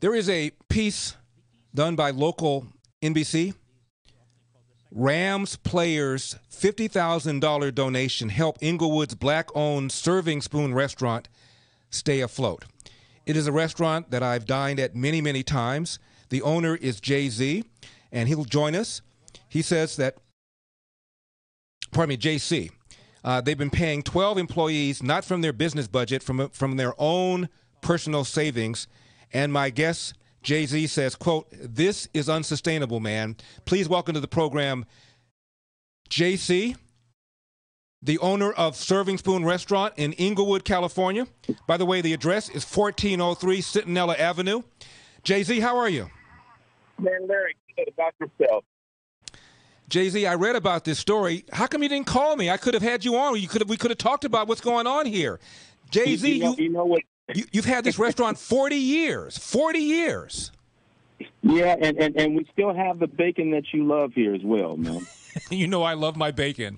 There is a piece done by local NBC. Rams players' $50,000 donation help Inglewood's black-owned Serving Spoon restaurant stay afloat. It is a restaurant that I've dined at many, many times. The owner is Jay-Z, and he'll join us. He says that, JC. They've been paying 12 employees, not from their business budget, from their own personal savings. And my guest, Jay-Z, says, quote, "This is unsustainable, man." Please welcome to the program, JC, the owner of Serving Spoon Restaurant in Inglewood, California. By the way, the address is 1403 Centinela Avenue. Jay-Z, how are you? Man, Larry, good about yourself. Jay-Z, I read about this story. How come you didn't call me? I could have had you on. We could have talked about what's going on here. Jay-Z, you know what? You've had this restaurant 40 years. 40 years. Yeah, and we still have the bacon that you love here as well, man. You know I love my bacon.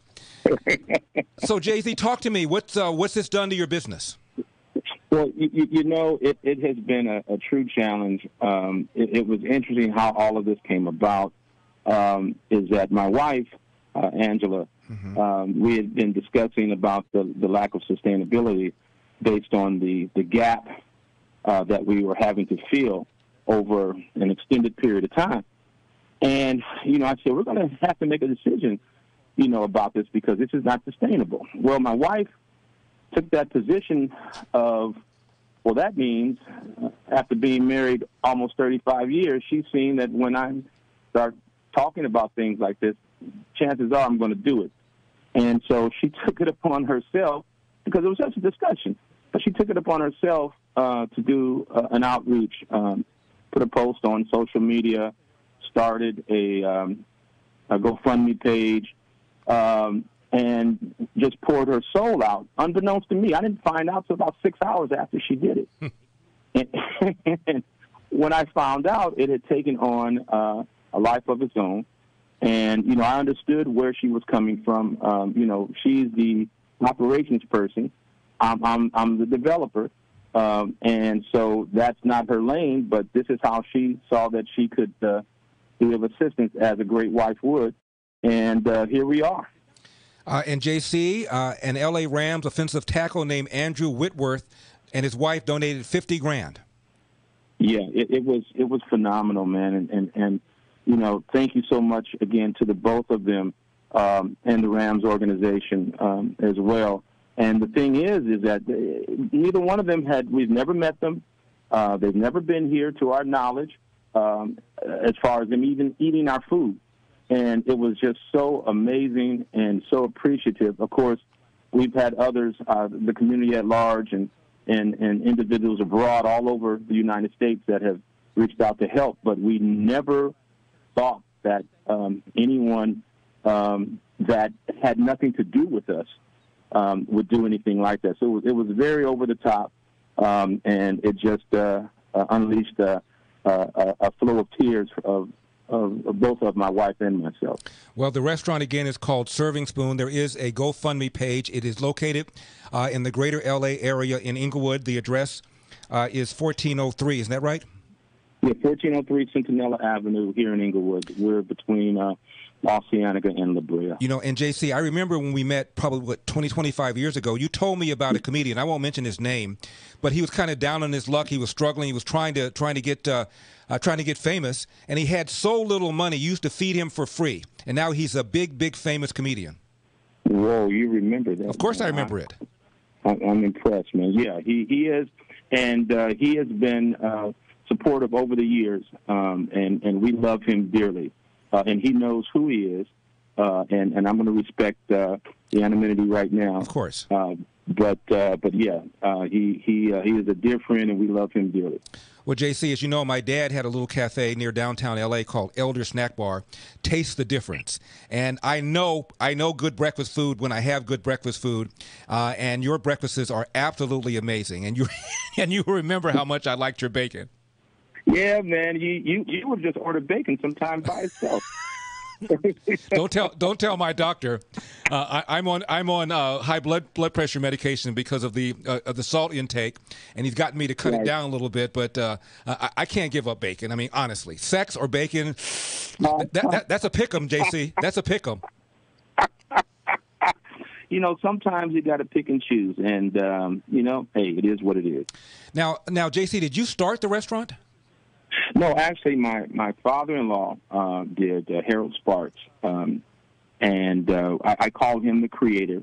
So, Jay-Z, talk to me. What's this done to your business? Well, you know, it has been a true challenge. It was interesting how all of this came about. Is that my wife, Angela, we had been discussing about the lack of sustainability based on the gap that we were having to fill over an extended period of time. And, you know, I said, we're going to have to make a decision, you know, about this because this is not sustainable. Well, my wife took that position of, well, that means after being married almost 35 years, she's seen that when I start talking about things like this, chances are I'm going to do it. And so she took it upon herself, because it was just a discussion, but she took it upon herself to do an outreach, put a post on social media, started a GoFundMe page, and just poured her soul out, unbeknownst to me. I didn't find out till about 6 hours after she did it. And when I found out, it had taken on a life of its own. And, you know, I understood where she was coming from. You know, she's the operations person. I'm the developer. And so that's not her lane, but this is how she saw that she could be of assistance as a great wife would. And here we are. And JC, an L.A. Rams offensive tackle named Andrew Whitworth and his wife donated $50,000. Yeah, it was phenomenal, man. And you know, thank you so much again to the both of them and the Rams organization as well. And the thing is that neither one of them we've never met them. They've never been here to our knowledge as far as them even eating our food. And it was just so amazing and so appreciative. Of course, we've had others, the community at large and individuals abroad all over the United States that have reached out to help, but we never thought that anyone that had nothing to do with us would do anything like that. So it was very over the top, and it just unleashed a flow of tears of both of my wife and myself. Well, the restaurant, again, is called Serving Spoon. There is a GoFundMe page. It is located in the greater L.A. area in Inglewood. The address is 1403. Isn't that right? Yeah, 1403 Centinela Avenue here in Inglewood. We're between La Cienega and La Brea. You know, and JC, I remember when we met probably, 25 years ago, you told me about a comedian. I won't mention his name, but he was kind of down on his luck. He was struggling. He was trying to get famous, and he had so little money. You used to feed him for free, and now he's a big famous comedian. Whoa, you remember that? Of course, I remember it. I'm impressed, man. Yeah, he is, and he has been supportive over the years, and we love him dearly. And he knows who he is, and I'm going to respect the anonymity right now. Of course. But yeah, he is a dear friend, and we love him dearly. Well, JC, as you know, my dad had a little cafe near downtown L.A. called Elder Snack Bar. Taste the difference. And I know good breakfast food when I have good breakfast food, and your breakfasts are absolutely amazing. And you remember how much I liked your bacon. Yeah, man, you would just order bacon sometimes by itself. Don't tell my doctor. I'm on high blood pressure medication because of the salt intake, and he's gotten me to cut it down a little bit. But I can't give up bacon. I mean, honestly, sex or bacon, that's a pick 'em, JC. That's a pick 'em. Sometimes you got to pick and choose, and hey, it is what it is. Now, JC, did you start the restaurant? No, actually, my father-in-law did, Harold Sparks, and I call him the creator,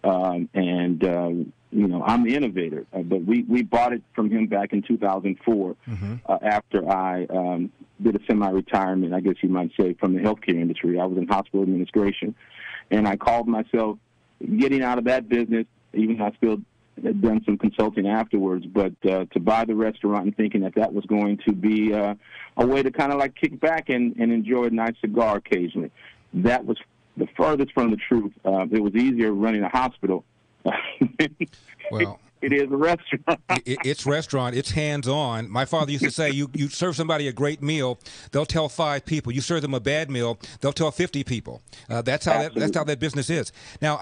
and I'm the innovator. But we bought it from him back in 2004 after I did a semi-retirement, I guess you might say, from the healthcare industry. I was in hospital administration, and I called myself getting out of that business, even though I still had done some consulting afterwards, but to buy the restaurant and thinking that was going to be a way to kind of like kick back and enjoy a nice cigar occasionally. That was the furthest from the truth. It was easier running a hospital. Well, it is a restaurant. It's restaurant. It's hands-on. My father used to say, you serve somebody a great meal, they'll tell 5 people. You serve them a bad meal, they'll tell 50 people. That's how that business is. Now,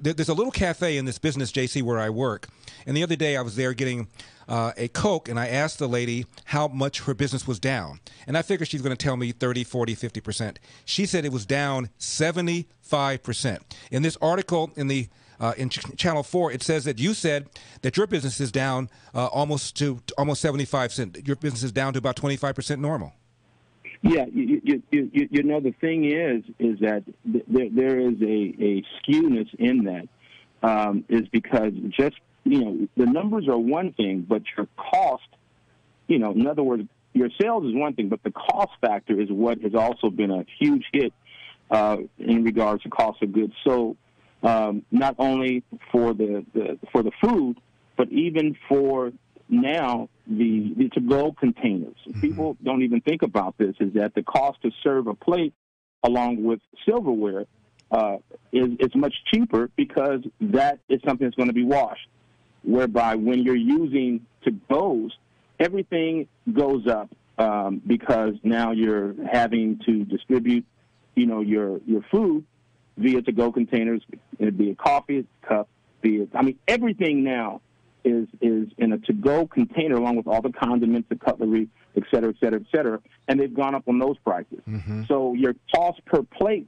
there's a little cafe in this business, JC, where I work. And the other day I was there getting a Coke, and I asked the lady how much her business was down. And I figured she's going to tell me 30, 40, 50%. She said it was down 75%. In this article in Channel 4, it says that you said that your business is down almost 75%. Your business is down to about 25% normal. Yeah, the thing is that there is a skewness in that, is because just, the numbers are one thing, but your cost, in other words, your sales is one thing, but the cost factor is what has also been a huge hit in regards to cost of goods sold. Not only for the food, but even for now the to-go containers. People don't even think about this, is that the cost to serve a plate along with silverware is much cheaper because that is something that's going to be washed, whereby when you're using to-goes, everything goes up because now you're having to distribute, your food via to-go containers, be it coffee, cup, everything now is in a to-go container along with all the condiments, the cutlery, et cetera, et cetera, et cetera, and they've gone up on those prices. So your cost per plate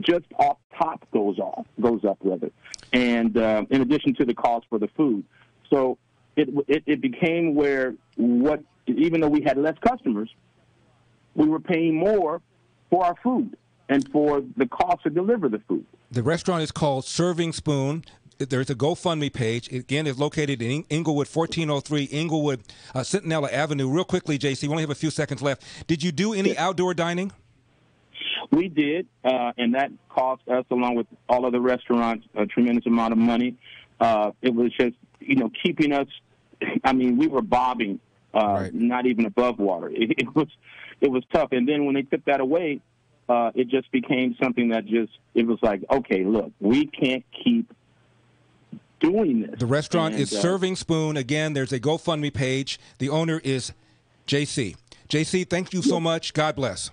just off top goes up, and in addition to the cost for the food. So it became where even though we had less customers, we were paying more for our food and for the cost to deliver the food. The restaurant is called Serving Spoon. There's a GoFundMe page. Again, it's located in Inglewood, 1403 Inglewood, Centinela Avenue. Real quickly, JC, we only have a few seconds left. Did you do any outdoor dining? We did, and that cost us, along with all other restaurants, a tremendous amount of money. It was just, keeping us, we were bobbing, right. Not even above water. It was tough. And then when they took that away, it just became something that it was like, okay, look, we can't keep doing this. The restaurant is Serving Spoon. Again, there's a GoFundMe page. The owner is JC. JC, thank you so much. God bless.